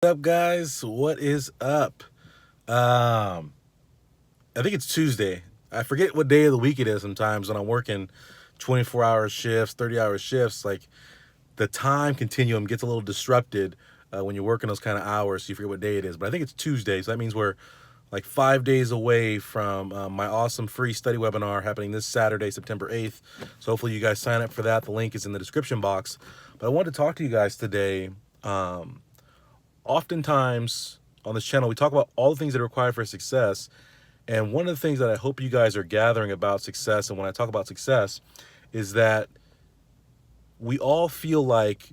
Up, guys? What is up? Um, I think it's Tuesday. I forget what day of the week it is sometimes when I'm working 24-hour shifts, 30-hour shifts. Like the time continuum gets a little disrupted when you're working those kind of hours. So you forget what day it is. But I think it's Tuesday. So that means we're like 5 days away from my awesome free study webinar happening this Saturday, September 8th. So hopefully you guys sign up for that. The link is in the description box. But I wanted to talk to you guys today. Oftentimes on this channel, we talk about all the things that are required for success. And one of the things that I hope you guys are gathering about success, and when I talk about success, is that we all feel like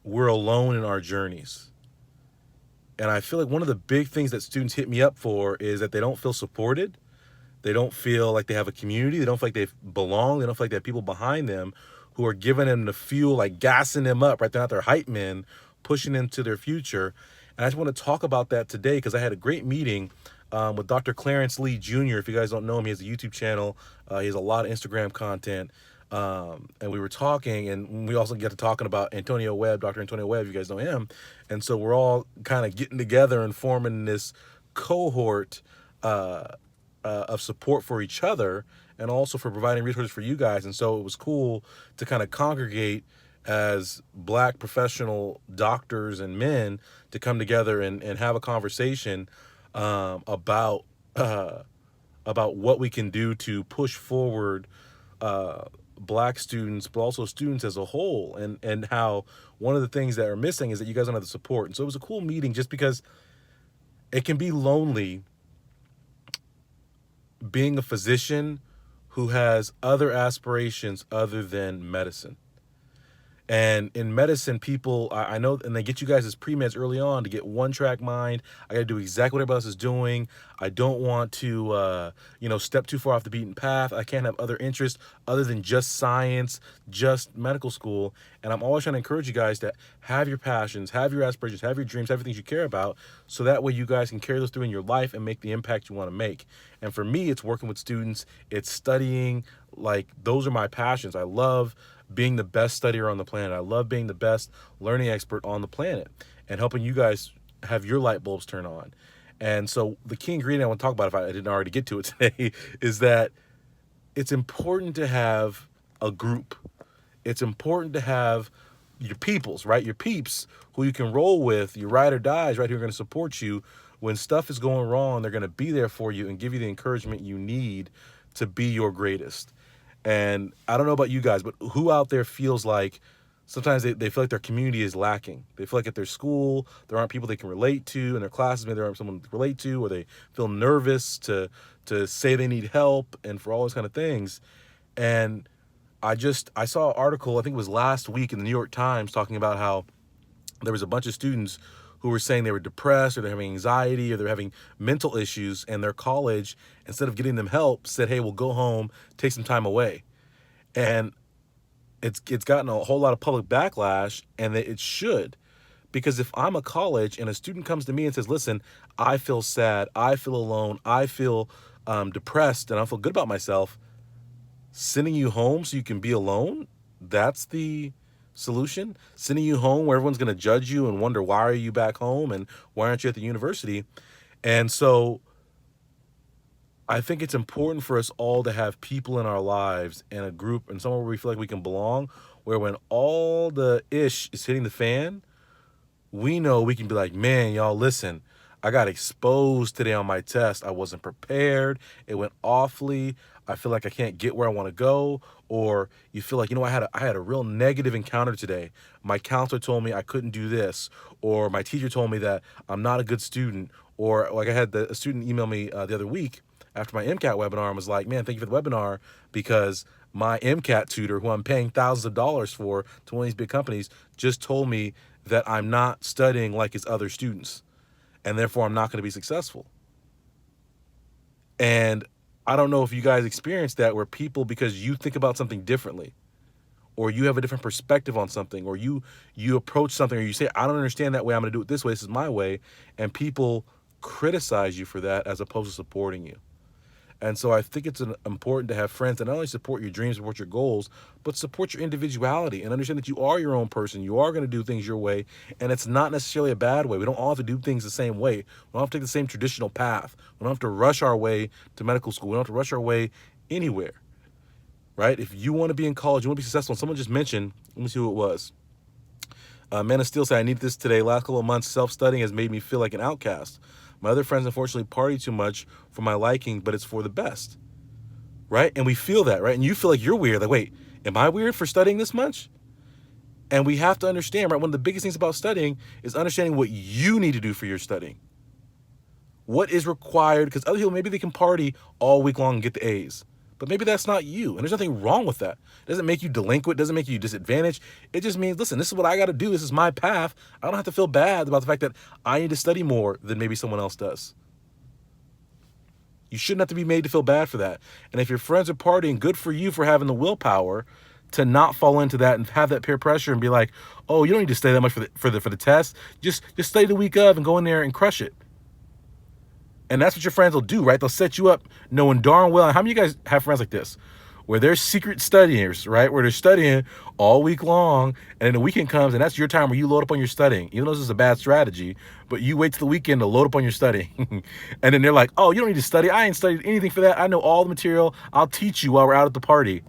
we're alone in our journeys. And I feel like one of the big things that students hit me up for is that they don't feel supported. They don't feel like they have a community. They don't feel like they belong. They don't feel like they have people behind them who are giving them the fuel, like gassing them up, right? They're not their hype men, pushing them to their future. And I just want to talk about that today because I had a great meeting with Dr. Clarence Lee Jr. If you guys don't know him, he has a YouTube channel. He has a lot of Instagram content. And we were talking, and we also get to talking about Antonio Webb, Dr. Antonio Webb, you guys know him. And so we're all kind of getting together and forming this cohort of support for each other and also for providing resources for you guys. And so it was cool to kind of congregate as Black professional doctors and men to come together and have a conversation about what we can do to push forward Black students, but also students as a whole, and how one of the things that are missing is that you guys don't have the support. And so it was a cool meeting just because it can be lonely being a physician who has other aspirations other than medicine. And in medicine, people, I know, and they get you guys as pre-meds early on to get one-track mind. I got to do exactly what everybody else is doing. I don't want to, step too far off the beaten path. I can't have other interests other than just science, just medical school. And I'm always trying to encourage you guys to have your passions, have your aspirations, have your dreams, have things you care about, so that way you guys can carry those through in your life and make the impact you want to make. And for me, it's working with students, it's studying. Like, those are my passions. I love being the best studier on the planet. I love being the best learning expert on the planet and helping you guys have your light bulbs turn on. And so the key ingredient I want to talk about, if I didn't already get to it today, is that it's important to have a group. It's important to have your peoples, right? Your peeps who you can roll with, your ride or dies, right? Who are going to support you when stuff is going wrong. They're going to be there for you and give you the encouragement you need to be your greatest. And I don't know about you guys, but who out there feels like sometimes they feel like their community is lacking? They feel like at their school, there aren't people they can relate to. In their classes, maybe there aren't someone to relate to, or they feel nervous to say they need help and for all those kind of things. And I saw an article, I think it was last week in the New York Times, talking about how there was a bunch of students who were saying they were depressed or they're having anxiety or they're having mental issues, and their college, instead of getting them help, said, hey, we'll go home, take some time away. And it's gotten a whole lot of public backlash, and it should. Because if I'm a college and a student comes to me and says, listen, I feel sad, I feel alone, I feel depressed, and I feel good about myself, sending you home so you can be alone, that's the solution? Sending you home where everyone's going to judge you and wonder, why are you back home and why aren't you at the university? And so I think it's important for us all to have people in our lives and a group and somewhere where we feel like we can belong, where when all the ish is hitting the fan, we know we can be like, man, y'all, listen, I got exposed today on my test. I wasn't prepared. It went awfully. I feel like I can't get where I want to go. Or you feel like, I had a real negative encounter today. My counselor told me I couldn't do this, or my teacher told me that I'm not a good student. Or like I had a student email me the other week after my MCAT webinar and was like, man, thank you for the webinar, because my MCAT tutor, who I'm paying thousands of dollars for to one of these big companies, just told me that I'm not studying like his other students, and therefore I'm not going to be successful. And I don't know if you guys experience that, where people, because you think about something differently, or you have a different perspective on something, or you approach something, or you say, I don't understand that way, I'm going to do it this way, this is my way, and people criticize you for that as opposed to supporting you. And so I think it's important to have friends that not only support your dreams, support your goals, but support your individuality and understand that you are your own person. You are going to do things your way, and it's not necessarily a bad way. We don't all have to do things the same way. We don't have to take the same traditional path. We don't have to rush our way to medical school. We don't have to rush our way anywhere, right? If you want to be in college, you want to be successful, and someone just mentioned, let me see who it was. Man of Steel said, I need this today. Last couple of months, self-studying has made me feel like an outcast. My other friends, unfortunately, party too much for my liking, but it's for the best, right? And we feel that, right? And you feel like you're weird. Like, wait, am I weird for studying this much? And we have to understand, right? One of the biggest things about studying is understanding what you need to do for your studying. What is required, because other people, maybe they can party all week long and get the A's. But maybe that's not you. And there's nothing wrong with that. It doesn't make you delinquent. It doesn't make you disadvantaged. It just means, listen, this is what I got to do. This is my path. I don't have to feel bad about the fact that I need to study more than maybe someone else does. You shouldn't have to be made to feel bad for that. And if your friends are partying, good for you for having the willpower to not fall into that and have that peer pressure and be like, oh, you don't need to study that much for the test. Just study the week of and go in there and crush it. And that's what your friends will do, right? They'll set you up knowing darn well. How many of you guys have friends like this? Where they're secret studiers, right? Where they're studying all week long, and then the weekend comes, and that's your time where you load up on your studying. Even though this is a bad strategy, but you wait till the weekend to load up on your studying. And then they're like, oh, you don't need to study. I ain't studied anything for that. I know all the material. I'll teach you while we're out at the party.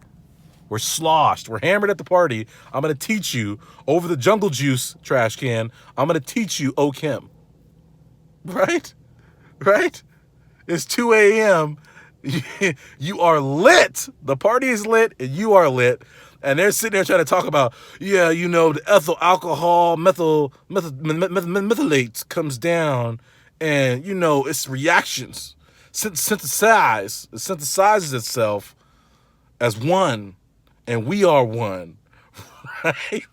We're sloshed. We're hammered at the party. I'm going to teach you over the Jungle Juice trash can. I'm going to teach you OChem. Right? Right? It's 2 a.m. You are lit. The party is lit and you are lit. And they're sitting there trying to talk about, yeah, you know, the ethyl alcohol methylates comes down and, you know, its reactions synthesizes itself as one, and we are one. Right?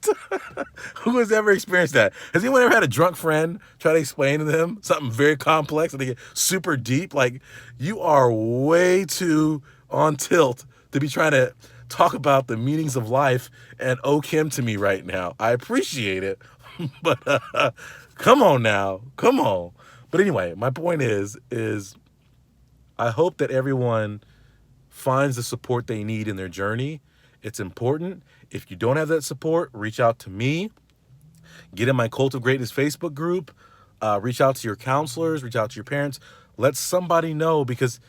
Who has ever experienced that? Has anyone ever had a drunk friend try to explain to them something very complex and they get super deep? Like, you are way too on tilt to be trying to talk about the meanings of life and OChem to me right now. I appreciate it, but come on now. Come on. But anyway, my point is I hope that everyone finds the support they need in their journey. It's important. If you don't have that support, reach out to me. Get in my Cult of Greatness Facebook group. Reach out to your counselors. Reach out to your parents. Let somebody know, because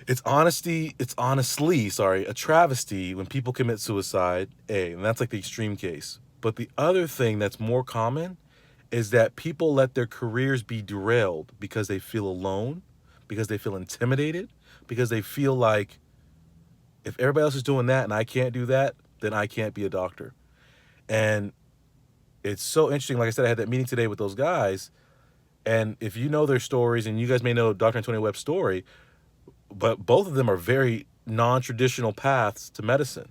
it's honestly a travesty when people commit suicide, and that's like the extreme case. But the other thing that's more common is that people let their careers be derailed because they feel alone, because they feel intimidated, because they feel like, if everybody else is doing that and I can't do that, then I can't be a doctor. And it's so interesting. Like I said, I had that meeting today with those guys. And if you know their stories, and you guys may know Dr. Antonio Webb's story, but both of them are very non-traditional paths to medicine.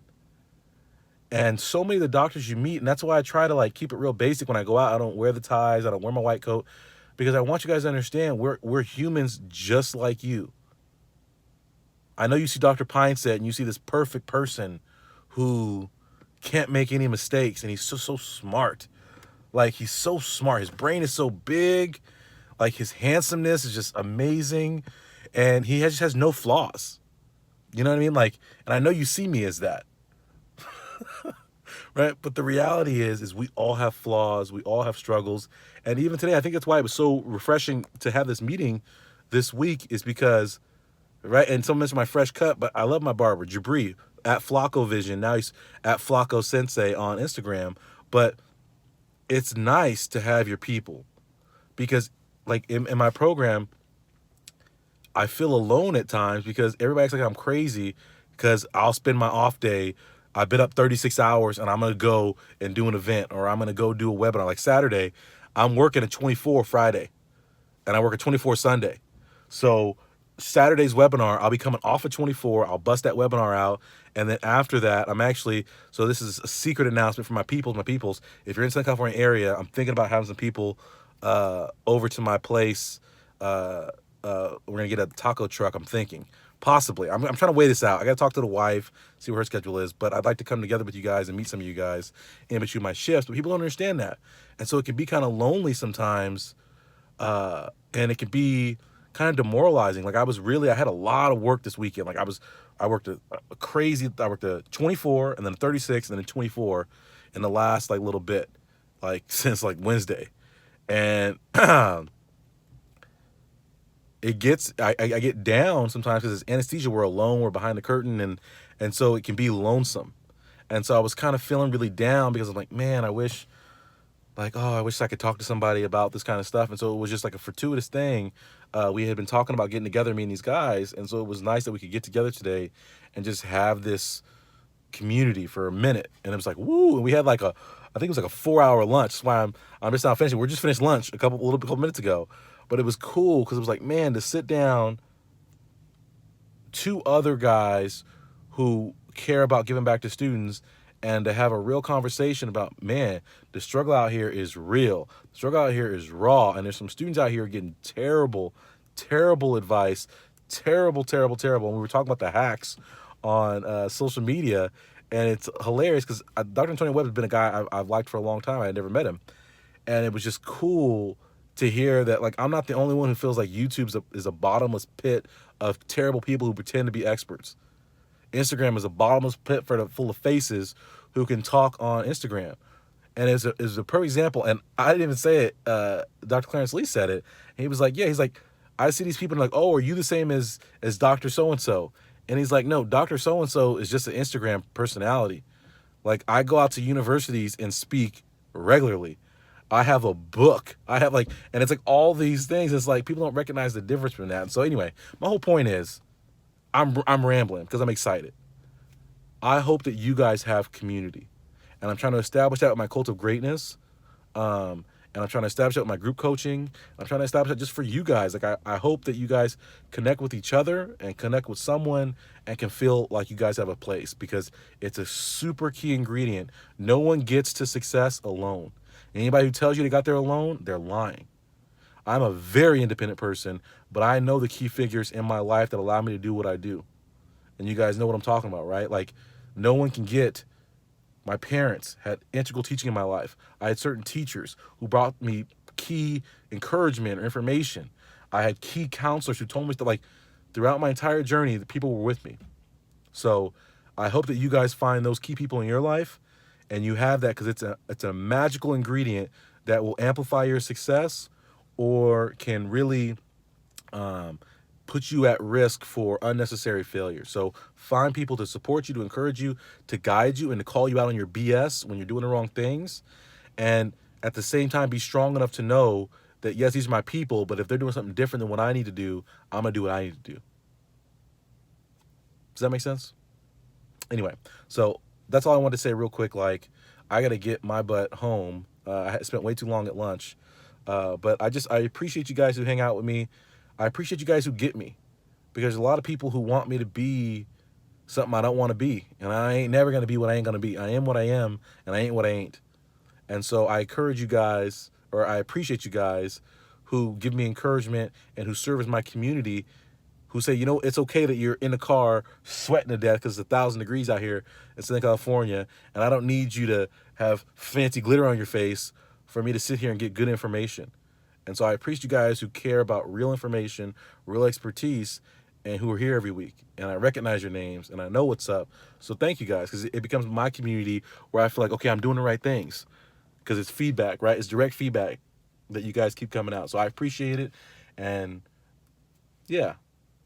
And so many of the doctors you meet, and that's why I try to like keep it real basic when I go out. I don't wear the ties. I don't wear my white coat, because I want you guys to understand we're humans just like you. I know you see Dr. Pinesett and you see this perfect person who can't make any mistakes, and he's so smart. Like, he's so smart. His brain is so big. Like, his handsomeness is just amazing, and he just has no flaws. You know what I mean? Like, and I know you see me as that. Right? But the reality is we all have flaws. We all have struggles. And even today, I think that's why it was so refreshing to have this meeting this week, is because, right? And someone mentioned my fresh cut, but I love my barber, Jabri, at Flacco Vision. Now he's at Flacco Sensei on Instagram. But it's nice to have your people, because like in my program, I feel alone at times because everybody acts like I'm crazy, because I'll spend my off day, I've been up 36 hours and I'm going to go and do an event, or I'm going to go do a webinar. Like Saturday, I'm working at 24 Friday and I work at 24 Sunday. So Saturday's webinar, I'll be coming off at 24. I'll bust that webinar out. And then after that, so this is a secret announcement for my peoples. If you're in Southern California area, I'm thinking about having some people over to my place. We're going to get a taco truck, I'm thinking. Possibly. I'm trying to weigh this out. I got to talk to the wife, see what her schedule is. But I'd like to come together with you guys and meet some of you guys in between my shifts. But people don't understand that. And so it can be kind of lonely sometimes. And it can be kind of demoralizing. Like I had a lot of work this weekend. Like I worked I worked a 24 and then a 36 and then a 24 in the last like little bit, like since like Wednesday. And I get down sometimes because it's anesthesia. We're alone. We're behind the curtain, and so it can be lonesome. And so I was kind of feeling really down because I'm like, man, I wish I could talk to somebody about this kind of stuff. And so it was just like a fortuitous thing. We had been talking about getting together, me and these guys, and so it was nice that we could get together today and just have this community for a minute. And it was like, woo! And we had like I think it was like a 4-hour lunch. That's why I'm just not finishing. We're just finished lunch a couple minutes ago. But it was cool because it was like, man, to sit down, two other guys who care about giving back to students and to have a real conversation about, man, the struggle out here is real. The struggle out here is raw. And there's some students out here getting terrible, terrible advice, terrible, terrible, terrible. And we were talking about the hacks on social media, and it's hilarious because Dr. Antonio Webb has been a guy I've liked for a long time. I had never met him. And it was just cool to hear that, like, I'm not the only one who feels like YouTube is a bottomless pit of terrible people who pretend to be experts. Instagram is a bottomless pit full of faces who can talk on Instagram. And it's a perfect example. And I didn't even say it. Dr. Clarence Lee said it. And he was like, yeah, he's like, I see these people and like, oh, are you the same as Dr. So-and-so? And he's like, no, Dr. So-and-so is just an Instagram personality. Like, I go out to universities and speak regularly. I have a book. I have like, and it's like all these things. It's like people don't recognize the difference between that. And so anyway, my whole point is, I'm rambling because I'm excited. I hope that you guys have community, and I'm trying to establish that with my cult of greatness. And I'm trying to establish that with my group coaching. I'm trying to establish that just for you guys. Like I hope that you guys connect with each other and connect with someone and can feel like you guys have a place, because it's a super key ingredient. No one gets to success alone. Anybody who tells you they got there alone, they're lying. I'm a very independent person, but I know the key figures in my life that allow me to do what I do. And you guys know what I'm talking about, right? Like, no one can get. My parents had integral teaching in my life. I had certain teachers who brought me key encouragement or information. I had key counselors who told me that, like, throughout my entire journey, the people were with me. So I hope that you guys find those key people in your life, and you have that, because it's a magical ingredient that will amplify your success or can really put you at risk for unnecessary failure. So find people to support you, to encourage you, to guide you, and to call you out on your BS when you're doing the wrong things. And at the same time, be strong enough to know that, yes, these are my people, but if they're doing something different than what I need to do, I'm going to do what I need to do. Does that make sense? Anyway, so that's all I wanted to say real quick. Like, I got to get my butt home. I spent way too long at lunch. But I appreciate you guys who hang out with me. I appreciate you guys who get me, because there's a lot of people who want me to be something I don't want to be. And I ain't never going to be what I ain't going to be. I am what I am, and I ain't what I ain't. And so I encourage you guys, or I appreciate you guys who give me encouragement and who serve as my community, who say, you know, it's okay that you're in the car sweating to death because it's 1,000 degrees out here in Southern California, and I don't need you to have fancy glitter on your face for me to sit here and get good information. And so I appreciate you guys who care about real information, real expertise, and who are here every week. And I recognize your names, and I know what's up. So thank you guys, because it becomes my community where I feel like, okay, I'm doing the right things, because it's feedback, right? It's direct feedback that you guys keep coming out. So I appreciate it. And yeah,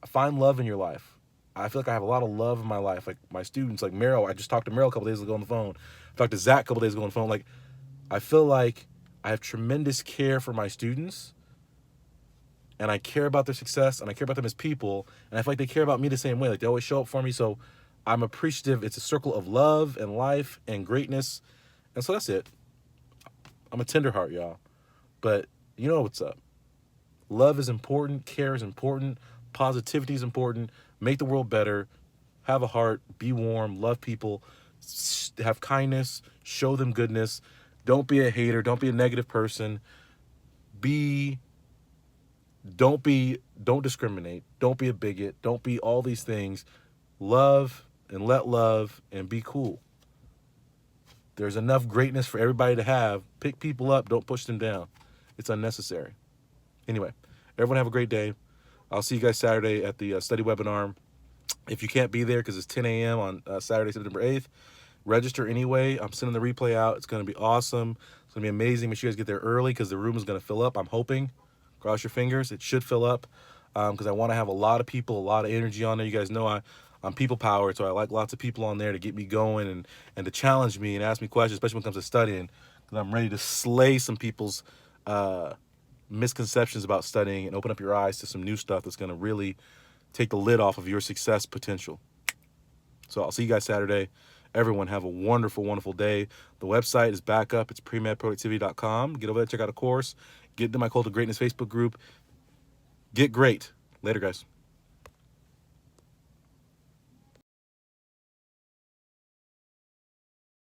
find love in your life. I feel like I have a lot of love in my life. Like my students, like Meryl, I just talked to Meryl a couple days ago on the phone. I talked to Zach a couple days ago on the phone. Like, I feel like I have tremendous care for my students, and I care about their success, and I care about them as people, and I feel like they care about me the same way. Like, they always show up for me, so I'm appreciative. It's a circle of love and life and greatness, and so that's it. I'm a tender heart, y'all, but you know what's up. Love is important, care is important, positivity is important. Make the world better, have a heart, be warm, love people, have kindness, show them goodness. Don't be a hater. Don't be a negative person. Don't discriminate. Don't be a bigot. Don't be all these things. Love and let love and be cool. There's enough greatness for everybody to have. Pick people up. Don't push them down. It's unnecessary. Anyway, everyone have a great day. I'll see you guys Saturday at the study webinar. If you can't be there because it's 10 a.m. on Saturday, September 8th, register anyway. I'm sending the replay out. It's going to be awesome. It's going to be amazing. Make sure you guys get there early because the room is going to fill up. I'm hoping. Cross your fingers. It should fill up because I want to have a lot of people, a lot of energy on there. You guys know I'm people powered, so I like lots of people on there to get me going and to challenge me and ask me questions, especially when it comes to studying, because I'm ready to slay some people's misconceptions about studying and open up your eyes to some new stuff that's going to really take the lid off of your success potential. So I'll see you guys Saturday. Everyone have a wonderful, wonderful day. The website is back up. It's premedproductivity.com. Get over there, check out a course. Get into my Cult of Greatness Facebook group. Get great. Later, guys.